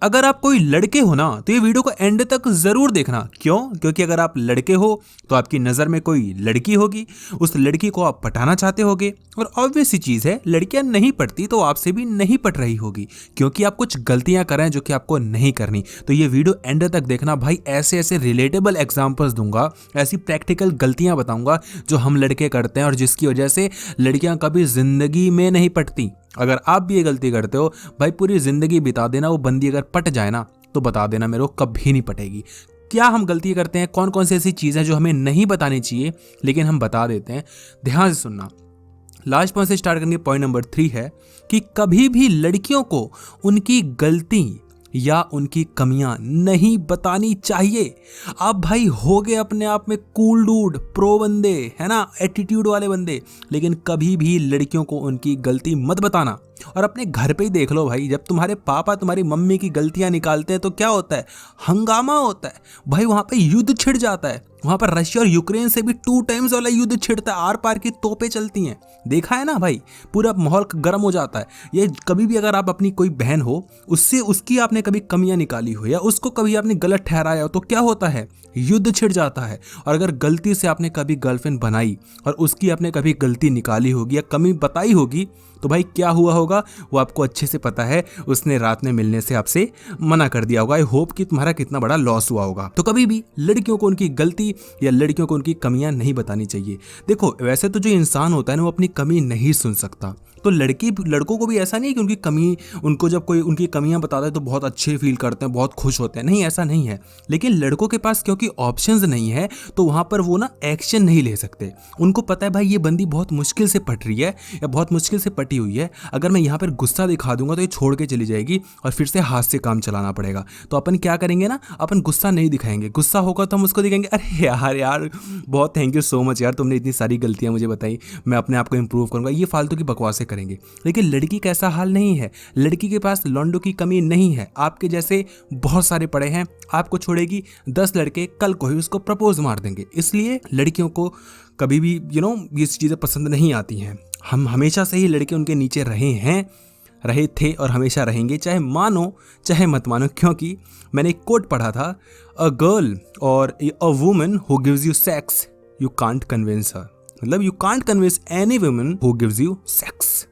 अगर आप कोई लड़के हो ना तो ये वीडियो को एंड तक जरूर देखना। क्यों? क्योंकि अगर आप लड़के हो तो आपकी नज़र में कोई लड़की होगी, उस लड़की को आप पटाना चाहते होगे और ऑब्वियस सी चीज़ है, लड़कियां नहीं पटती तो आपसे भी नहीं पट रही होगी क्योंकि आप कुछ गलतियां कर रहे हैं जो कि आपको नहीं करनी। तो ये वीडियो एंड तक देखना भाई, ऐसे ऐसे रिलेटेबल एग्जाम्पल्स दूंगा, ऐसी प्रैक्टिकल गलतियां बताऊंगा जो हम लड़के करते हैं और जिसकी वजह से लड़कियां कभी जिंदगी में नहीं पटती। अगर आप भी ये गलती करते हो भाई, पूरी जिंदगी बिता देना, वो बंदी अगर पट जाए ना तो बता देना मेरे को कभी नहीं पटेगी। क्या हम गलती करते हैं, कौन कौन सी ऐसी चीज़ें जो हमें नहीं बतानी चाहिए लेकिन हम बता देते हैं, ध्यान से सुनना। लास्ट पॉइंट से स्टार्ट करनी। पॉइंट नंबर 3 है कि कभी भी लड़कियों को उनकी गलती या उनकी कमियां नहीं बतानी चाहिए। आप भाई हो गए अपने आप में कूल डूड, प्रो बंदे, है ना, एटीट्यूड वाले बंदे, लेकिन कभी भी लड़कियों को उनकी गलती मत बताना। और अपने घर पे ही देख लो भाई, जब तुम्हारे पापा तुम्हारी मम्मी की गलतियां निकालते हैं तो क्या होता है? हंगामा होता है भाई, वहां पे युद्ध छिड़ जाता है। वहां पर रशिया और यूक्रेन से भी 2 टाइम्स वाला युद्ध छिड़ता है, आर पार की तोपें चलती हैं, देखा है ना भाई, पूरा माहौल गर्म हो जाता है। ये कभी भी अगर आप अपनी कोई बहन हो, उससे उसकी आपने कभी कमियां निकाली हो या उसको कभी आपने गलत ठहराया हो तो क्या होता है? युद्ध छिड़ जाता है। और अगर गलती से आपने कभी गर्लफ्रेंड बनाई और उसकी आपने कभी गलती निकाली होगी या कमी बताई होगी तो भाई क्या हुआ होगा वो आपको अच्छे से पता है। उसने रात में मिलने से आपसे मना कर दिया होगा। आई होप कि तुम्हारा कितना बड़ा लॉस हुआ होगा। तो कभी भी लड़कियों को उनकी गलती या लड़कियों को उनकी कमियां नहीं बतानी चाहिए। देखो, वैसे तो जो इंसान होता है ना वो अपनी कमी नहीं सुन सकता, तो लड़कों को भी ऐसा नहीं है कि उनकी कमी, उनको जब कोई उनकी कमियां बताता है तो बहुत अच्छे फील करते हैं, बहुत खुश होते हैं, नहीं, ऐसा नहीं है। लेकिन लड़कों के पास क्योंकि ऑप्शंस नहीं है तो वहां पर वो ना एक्शन नहीं ले सकते। उनको पता है भाई ये बंदी बहुत मुश्किल से पट रही है या बहुत मुश्किल से पटी हुई है, अगर मैं यहाँ पर गुस्सा दिखा दूंगा तो ये छोड़ के चली जाएगी और फिर से हाथ से काम चलाना पड़ेगा। तो अपन क्या करेंगे ना, अपन गुस्सा नहीं दिखाएंगे। गुस्सा होगा तो हम उसको दिखाएंगे, अरे यार बहुत थैंक यू सो मच यार, तुमने इतनी सारी गलतियां मुझे बताई, मैं अपने आप को इंप्रूव करूंगा, ये फालतू की बकवासें करेंगे। लेकिन लड़की का ऐसा हाल नहीं है। लड़की के पास लौंडों की कमी नहीं है, आपके जैसे बहुत सारे पड़े हैं। आपको छोड़ेगी 10 लड़के कल को ही उसको प्रपोज मार देंगे। इसलिए लड़कियों को कभी भी ये चीज़ें पसंद नहीं आती हैं। हम हमेशा से ही लड़के उनके नीचे रहे थे और हमेशा रहेंगे, चाहे मानो चाहे मत मानो। क्योंकि मैंने एक कोट पढ़ा था, अ गर्ल और a woman who gives you sex you can't convince her. मतलब you can't convince any woman who gives you sex.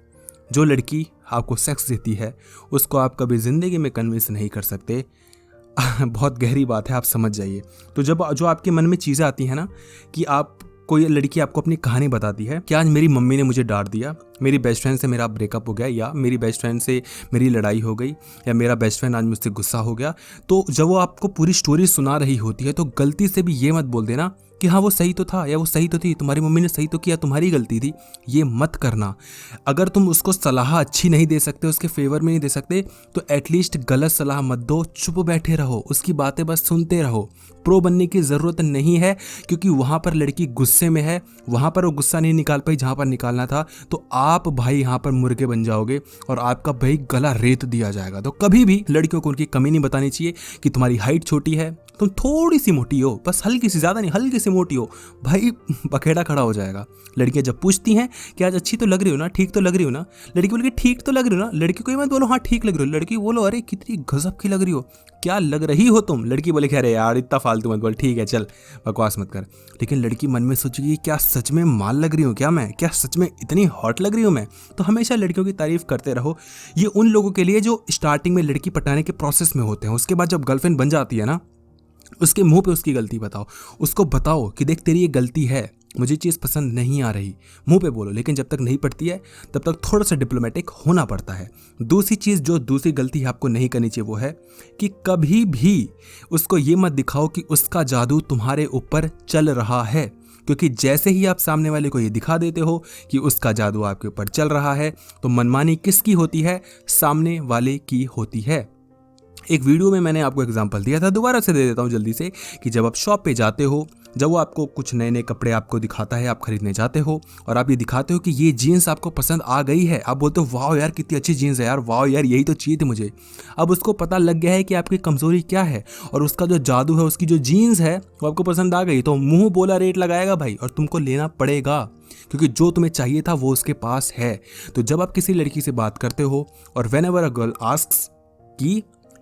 जो लड़की आपको सेक्स देती है उसको आप कभी ज़िंदगी में कन्विंस नहीं कर सकते। बहुत गहरी बात है, आप समझ जाइए। तो जब जो आपके मन में चीज़ें आती हैं ना कि आप, कोई लड़की आपको अपनी कहानी बताती है कि आज मेरी मम्मी ने मुझे डांट दिया, मेरी बेस्ट फ्रेंड से मेरा ब्रेकअप हो गया, या मेरी बेस्ट फ्रेंड से मेरी लड़ाई हो गई, या मेरा बेस्ट फ्रेंड आज मुझसे गुस्सा हो गया, तो जब वो आपको पूरी स्टोरी सुना रही होती है तो गलती से भी ये मत बोल देना कि हाँ वो सही तो था या वो सही तो थी, तुम्हारी मम्मी ने सही तो किया, तुम्हारी गलती थी। ये मत करना। अगर तुम उसको सलाह अच्छी नहीं दे सकते, उसके फेवर में नहीं दे सकते, तो एटलीस्ट गलत सलाह मत दो, चुप बैठे रहो, उसकी बातें बस सुनते रहो। प्रो बनने की ज़रूरत नहीं है क्योंकि वहाँ पर लड़की गुस्से में है, वहाँ पर वो गुस्सा नहीं निकाल पाई जहाँ पर निकालना था, तो आप भाई यहाँ पर मुर्गे बन जाओगे और आपका भाई गला रेत दिया जाएगा। तो कभी भी लड़कियों को उनकी कमी नहीं बतानी चाहिए कि तुम्हारी हाइट छोटी है, तुम थोड़ी सी मोटी हो, बस हल्की सी, ज़्यादा नहीं, हल्की सी मोटी हो, भाई बखेड़ा खड़ा हो जाएगा। लड़कियां जब पूछती हैं कि आज अच्छी तो लग रही हो ना, ठीक तो लग रही हो ना, लड़की बोलेगी ठीक तो लग रही हो ना, लड़की को ही मत बोलो हाँ ठीक लग रही हो, लड़की बोलो अरे कितनी गजब की लग रही हो, क्या लग रही हो तुम। लड़की बोले कि अरे यार इतना फालतू मत बोल, ठीक है चल बकवास मत कर। लेकिन लड़की मन में सोचेगी क्या सच में माल लग रही हूँ क्या मैं, क्या सच में इतनी हॉट लग रही हूँ मैं। तो हमेशा लड़कियों की तारीफ करते रहो। ये उन लोगों के लिए जो स्टार्टिंग में लड़की पटाने के प्रोसेस में होते हैं, उसके बाद जब गर्लफ्रेंड बन जाती है ना, उसके मुंह पे उसकी गलती बताओ, उसको बताओ कि देख तेरी ये गलती है, मुझे चीज़ पसंद नहीं आ रही, मुंह पे बोलो। लेकिन जब तक नहीं पड़ती है तब तक थोड़ा सा डिप्लोमेटिक होना पड़ता है। दूसरी चीज़, जो दूसरी गलती आपको नहीं करनी चाहिए वो है कि कभी भी उसको ये मत दिखाओ कि उसका जादू तुम्हारे ऊपर चल रहा है, क्योंकि जैसे ही आप सामने वाले को ये दिखा देते हो कि उसका जादू आपके ऊपर चल रहा है तो मनमानी किसकी होती है? सामने वाले की होती है। एक वीडियो में मैंने आपको एग्जांपल दिया था, दोबारा से दे देता हूँ जल्दी से, कि जब आप शॉप पे जाते हो, जब वो आपको कुछ नए नए कपड़े आपको दिखाता है, आप खरीदने जाते हो और आप ये दिखाते हो कि ये जीन्स आपको पसंद आ गई है, आप बोलते हो वाह यार कितनी अच्छी जीन्स है यार, वाह यार यही तो चाहिए थी मुझे। अब उसको पता लग गया है कि आपकी कमज़ोरी क्या है और उसका जो जादू है, उसकी जो जीन्स है वो आपको पसंद आ गई, तो मुँह बोला रेट लगाएगा भाई, और तुमको लेना पड़ेगा क्योंकि जो तुम्हें चाहिए था वो उसके पास है। तो जब आप किसी लड़की से बात करते हो और व्हेनेवर अ गर्ल आस्क्स कि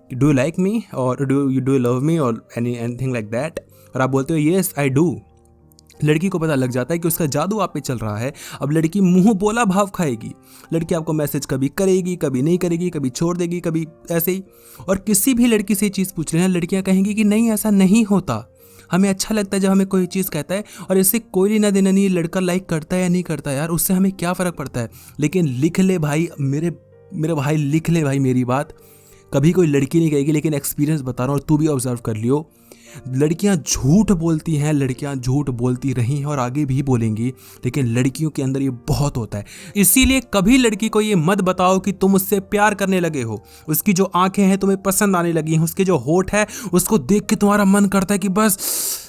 डू यू लाइक मी और डू यू लव मी और एनीथिंग लाइक दैट, और आप बोलते हो येस आई डू, लड़की को पता लग जाता है कि उसका जादू आप पे चल रहा है। अब लड़की मुंह बोला भाव खाएगी। लड़की आपको मैसेज कभी करेगी, कभी नहीं करेगी, कभी छोड़ देगी, कभी ऐसे ही। और किसी भी लड़की से चीज़ पूछ लेना, लड़कियां कहेंगी कि नहीं ऐसा नहीं होता, हमें अच्छा लगता है जब हमें कोई चीज़ कहता है, और इससे कोई लेना देना नहीं लड़का लाइक करता है या नहीं करता है, यार उससे हमें क्या फ़र्क पड़ता है। लेकिन लिख ले भाई, मेरे भाई लिख ले भाई मेरी बात, कभी कोई लड़की नहीं कहेगी, लेकिन एक्सपीरियंस बता रहा हूँ और तू भी ऑब्जर्व कर लियो, लड़कियां झूठ बोलती हैं, लड़कियां झूठ बोलती रही हैं और आगे भी बोलेंगी, लेकिन लड़कियों के अंदर ये बहुत होता है। इसीलिए कभी लड़की को ये मत बताओ कि तुम उससे प्यार करने लगे हो, उसकी जो आंखें हैं तुम्हें पसंद आने लगी हैं, उसके जो होठ है उसको देख के तुम्हारा मन करता है कि बस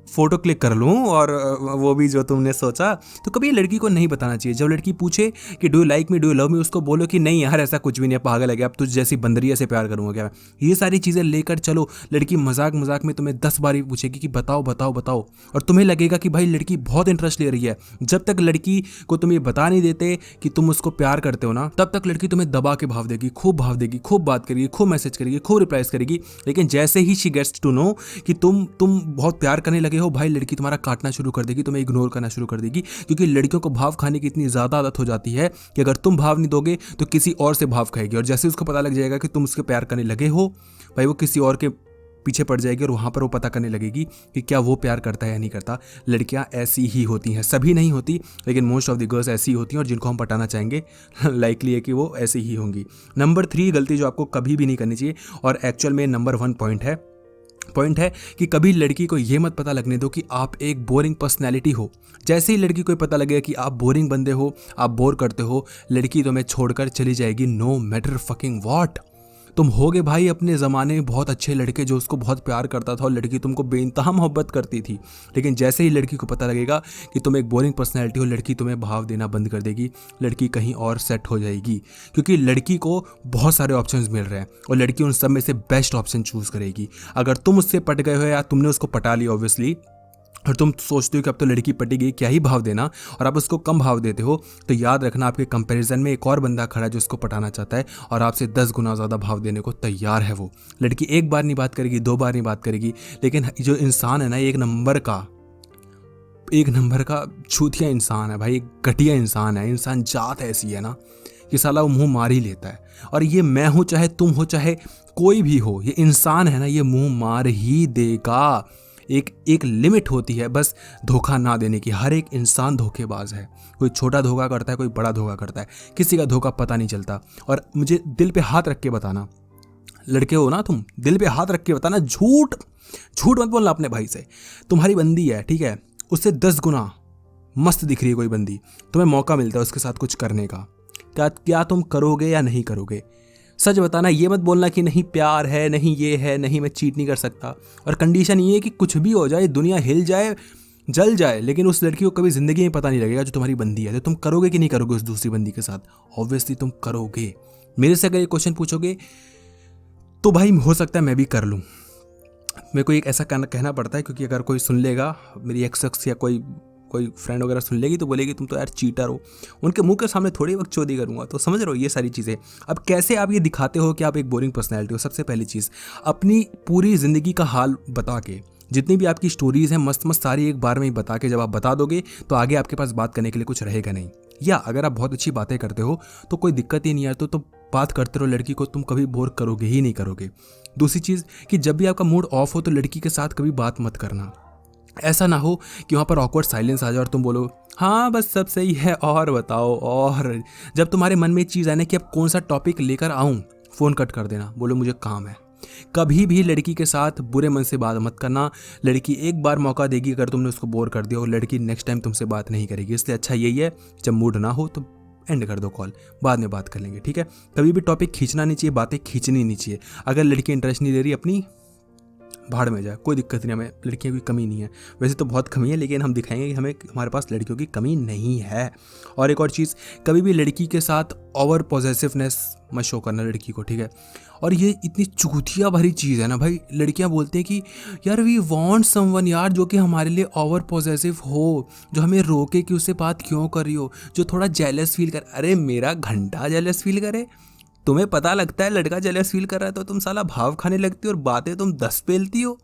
फोटो क्लिक कर लूँ, और वो भी जो तुमने सोचा। तो कभी लड़की को नहीं बताना चाहिए। जब लड़की पूछे कि do you like me, do you love me, उसको बोलो कि नहीं यार ऐसा कुछ भी नहीं है, पागल है क्या, अब तुझ जैसी बंदरिया से प्यार करूँगा क्या। ये सारी चीज़ें लेकर चलो। लड़की मजाक मजाक में तुम्हें 10 बार पूछेगी कि बताओ बताओ बताओ, और तुम्हें लगेगा कि भाई लड़की बहुत इंटरेस्ट ले रही है। जब तक लड़की को तुम ये बता नहीं देते कि तुम उसको प्यार करते हो ना, तब तक लड़की तुम्हें दबा के भाव देगी, खूब भाव देगी, खूब बात करेगी, खूब मैसेज करेगी, खूब रिप्लाईज करेगी। लेकिन जैसे ही शी गेट्स टू नो कि तुम बहुत प्यार करने लगे हो, भाई लड़की तुम्हारा काटना शुरू कर देगी, तुम्हें इग्नोर करना शुरू कर देगी। क्योंकि लड़कियों को भाव खाने की इतनी ज़्यादा आदत हो जाती है कि अगर तुम भाव नहीं दोगे तो किसी और से भाव खाएगी, और जैसे उसको पता लग जाएगा कि तुम उसके प्यार करने लगे हो, भाई वो किसी और के पीछे पड़ जाएगी, और वहाँ पर वो पता करने लगेगी कि क्या वो प्यार करता है या नहीं करता। लड़कियाँ ऐसी ही होती हैं, सभी नहीं होती, लेकिन मोस्ट ऑफ द गर्ल्स ऐसी होती हैं, और जिनको हम पटाना चाहेंगे लाइकली है कि वो ऐसी ही होंगी। नंबर 3 गलती जो आपको कभी भी नहीं करनी चाहिए, और एक्चुअल में नंबर 1 पॉइंट है कि कभी लड़की को ये मत पता लगने दो कि आप एक बोरिंग पर्सनैलिटी हो। जैसे ही लड़की को पता लगेगा कि आप बोरिंग बंदे हो, आप बोर करते हो, लड़की तुम्हें छोड़कर चली जाएगी, नो मैटर फकिंग व्हाट। तुम होगे भाई अपने ज़माने में बहुत अच्छे लड़के जो उसको बहुत प्यार करता था और लड़की तुमको बेइंतहा मोहब्बत करती थी, लेकिन जैसे ही लड़की को पता लगेगा कि तुम एक बोरिंग पर्सनैलिटी हो, लड़की तुम्हें भाव देना बंद कर देगी, लड़की कहीं और सेट हो जाएगी। क्योंकि लड़की को बहुत सारे ऑप्शंस मिल रहे हैं और लड़की उन सब में से बेस्ट ऑप्शन चूज़ करेगी। अगर तुम उससे पट गए हो या तुमने उसको पटा लिया ऑब्वियसली, और तुम सोचते हो कि अब तो लड़की पटी गई, क्या ही भाव देना, और आप उसको कम भाव देते हो, तो याद रखना आपके कंपैरिजन में एक और बंदा खड़ा है जो उसको पटाना चाहता है और आपसे 10 गुना ज़्यादा भाव देने को तैयार है। वो लड़की एक बार नहीं बात करेगी, 2 बार नहीं बात करेगी, लेकिन जो इंसान है ना, एक नंबर का छूतिया इंसान है भाई, एक घटिया इंसान है। इंसान जात ऐसी है ना कि साला वो मुँह मार ही लेता है। और ये मैं हूँ, चाहे तुम हो, चाहे कोई भी हो, ये इंसान है ना, ये मुँह मार ही देगा। एक लिमिट होती है बस धोखा ना देने की। हर एक इंसान धोखेबाज है, कोई छोटा धोखा करता है, कोई बड़ा धोखा करता है, किसी का धोखा पता नहीं चलता। और मुझे दिल पे हाथ रख के बताना, लड़के हो ना तुम, दिल पे हाथ रख के बताना, झूठ मत बोलना अपने भाई से। तुम्हारी बंदी है, ठीक है, उससे 10 गुना मस्त दिख रही है कोई बंदी, तुम्हें मौका मिलता है उसके साथ कुछ करने का, क्या तुम करोगे या नहीं करोगे? सच बताना, ये मत बोलना कि नहीं प्यार है, नहीं ये है, नहीं मैं चीट नहीं कर सकता। और कंडीशन ये है कि कुछ भी हो जाए, दुनिया हिल जाए, जल जाए, लेकिन उस लड़की को कभी ज़िंदगी में पता नहीं लगेगा जो तुम्हारी बंदी है। तो तुम करोगे कि नहीं करोगे उस दूसरी बंदी के साथ? ऑब्वियसली तुम करोगे। मेरे से अगर ये क्वेश्चन पूछोगे तो भाई हो सकता है मैं भी कर लूँ। मेरे को एक ऐसा कहना पड़ता है, क्योंकि अगर कोई सुन लेगा, मेरी एक्स या कोई फ्रेंड वगैरह सुन लेगी तो बोलेगी तुम तो यार चीटर हो। उनके मुंह के सामने थोड़ी वक्त चोरी करूंगा। तो समझ रहे हो ये सारी चीज़ें। अब कैसे आप ये दिखाते हो कि आप एक बोरिंग पर्सनैलिटी हो? सबसे पहली चीज़, अपनी पूरी ज़िंदगी का हाल बता के, जितनी भी आपकी स्टोरीज़ हैं मस्त सारी एक बार में ही बता के जब आप बता दोगे तो आगे आपके पास बात करने के लिए कुछ रहेगा नहीं। या अगर आप बहुत अच्छी बातें करते हो तो कोई दिक्कत ही नहीं है, तो बात करते रहो, लड़की को तुम कभी बोर करोगे ही नहीं करोगे। दूसरी चीज़ कि जब भी आपका मूड ऑफ हो तो लड़की के साथ कभी बात मत करना। ऐसा ना हो कि वहाँ पर ऑकवर्ड साइलेंस आ जाए और तुम बोलो हाँ बस सब सही है और बताओ। और जब तुम्हारे मन में एक चीज़ आए ना कि अब कौन सा टॉपिक लेकर आऊँ, फ़ोन कट कर देना, बोलो मुझे काम है। कभी भी लड़की के साथ बुरे मन से बात मत करना। लड़की एक बार मौका देगी अगर तुमने उसको बोर कर दिया, और लड़की नेक्स्ट टाइम तुमसे बात नहीं करेगी। इसलिए अच्छा यही है, जब मूड ना हो तो एंड कर दो कॉल, बाद में बात कर लेंगे, ठीक है? कभी भी टॉपिक खींचना नहीं चाहिए, बातें खींचनी नहीं चाहिए। अगर लड़की इंटरेस्ट नहीं दे रही, अपनी भाड़ में जाए, कोई दिक्कत नहीं, हमें लड़कियों की कमी नहीं है। वैसे तो बहुत कमी है, लेकिन हम दिखाएंगे कि हमारे पास लड़कियों की कमी नहीं है। और एक और चीज़, कभी भी लड़की के साथ ओवर पॉजेसिवनेस मत शो करना लड़की को, ठीक है? और ये इतनी चूतिया भरी चीज़ है ना भाई। लड़कियां बोलते हैं कि यार वी वांट समवन, यार जो कि हमारे लिए ओवर पॉजेसिव हो, जो हमें रोके कि उससे बात क्यों कर रही हो, जो थोड़ा जेलस फील कर। अरे मेरा घंटा जेलस फील करे, तुम्हें पता लगता है लड़का जेलस फील कर रहा है तो तुम साला भाव खाने लगती हो और बातें तुम 10 पेलती हो।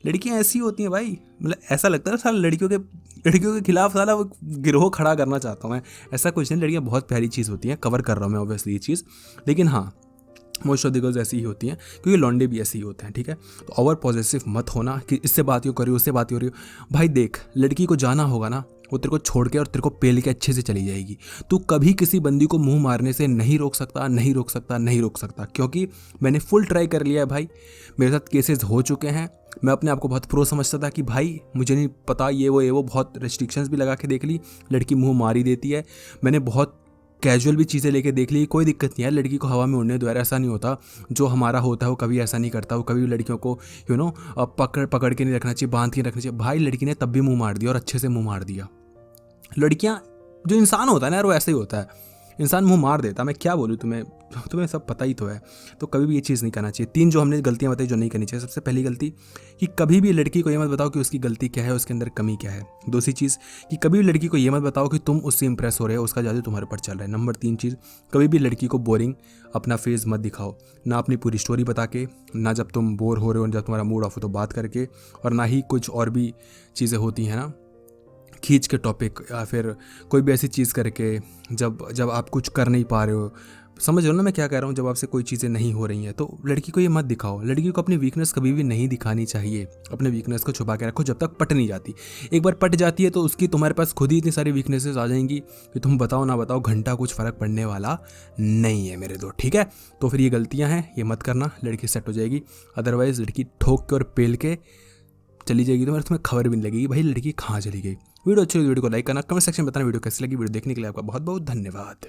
लड़कियां ऐसी होती हैं भाई, मतलब ऐसा लगता है ना साला लड़कियों के खिलाफ साला वो गिरोह खड़ा करना चाहता हूँ मैं। ऐसा कुछ नहीं, लड़कियां बहुत प्यारी चीज़ होती हैं, कवर कर रहा हूँ मैं ऑब्वियसली ये चीज़, लेकिन हाँ मोस्ट ऑफ द गर्ल्स ऐसी ही होती हैं, क्योंकि लौंडे भी ऐसे ही होते हैं, ठीक है। तो ओवर पॉजिटिव मत होना कि इससे बात क्यों कर रही हो, उससे बात क्यों हो रही हो। भाई देख, लड़की को जाना होगा ना, वो तेरे को छोड़ के और तेरे को पेल के अच्छे से चली जाएगी। तू कभी किसी बंदी को मुंह मारने से नहीं रोक सकता, नहीं रोक सकता, नहीं रोक सकता, क्योंकि मैंने फुल ट्राई कर लिया है भाई, मेरे साथ केसेस हो चुके हैं। मैं अपने आप को बहुत प्रो समझता था कि भाई मुझे नहीं पता ये वो बहुत रेस्ट्रिक्शंस भी लगा के देख ली, लड़की मुंह मार ही देती है। मैंने बहुत कैजुअल भी चीज़ें लेके देख ली, कोई दिक्कत नहीं है, लड़की को हवा में उड़ने दो यार, ऐसा नहीं होता। जो हमारा होता है वो कभी ऐसा नहीं करता, वो कभी भी लड़कियों को पकड़ के नहीं रखना चाहिए, बांध के रखना चाहिए। भाई लड़की ने तब भी मुंह मार दिया और अच्छे से मुंह मार दिया। लड़कियां, जो इंसान होता है ना यार वो ऐसे ही होता है, इंसान मुंह मार देता। मैं क्या बोलूँ तुम्हें सब पता ही तो है। तो कभी भी ये चीज़ नहीं करना चाहिए। 3 जो हमने गलतियां बताई जो नहीं करनी चाहिए। सबसे पहली गलती कि कभी भी लड़की को ये मत बताओ कि उसकी गलती क्या है, उसके अंदर कमी क्या है। दूसरी चीज़ कि कभी भी लड़की को ये मत बताओ कि तुम उससे इंप्रेस हो रहे हो, उसका जादू तुम्हारे ऊपर चल रहा है। नंबर 3 चीज़, कभी भी लड़की को बोरिंग अपना फेस मत दिखाओ, ना अपनी पूरी स्टोरी बता के, ना जब तुम बोर हो रहे हो, जब तुम्हारा मूड ऑफ हो तो बात करके, और ना ही कुछ और भी चीज़ें होती हैं ना, खींच के टॉपिक या फिर कोई भी ऐसी चीज़ करके, जब आप कुछ कर नहीं पा रहे हो। समझ रहे हो ना मैं क्या कह रहा हूँ, जब आपसे कोई चीज़ें नहीं हो रही हैं तो लड़की को ये मत दिखाओ। लड़की को अपनी वीकनेस कभी भी नहीं दिखानी चाहिए, अपने वीकनेस को छुपा के रखो जब तक पट नहीं जाती। एक बार पट जाती है तो उसकी तुम्हारे पास खुद ही इतनी सारी वीकनेसेस आ जाएंगी कि तुम बताओ ना बताओ, घंटा कुछ फ़र्क पड़ने वाला नहीं है मेरे दोस्त, ठीक है। तो फिर ये गलतियाँ हैं, ये मत करना, लड़की सेट हो जाएगी। अदरवाइज़ लड़की ठोक के और पेल के चली जाएगी तो मेरे तुम्हें खबर भी नहीं लगेगी भाई लड़की कहाँ चली गई। वीडियो अच्छी लगी वीडियो को लाइक करना, कमेंट सेक्शन में बताना वीडियो कैसी लगी। वीडियो देखने के लिए आपका बहुत बहुत धन्यवाद।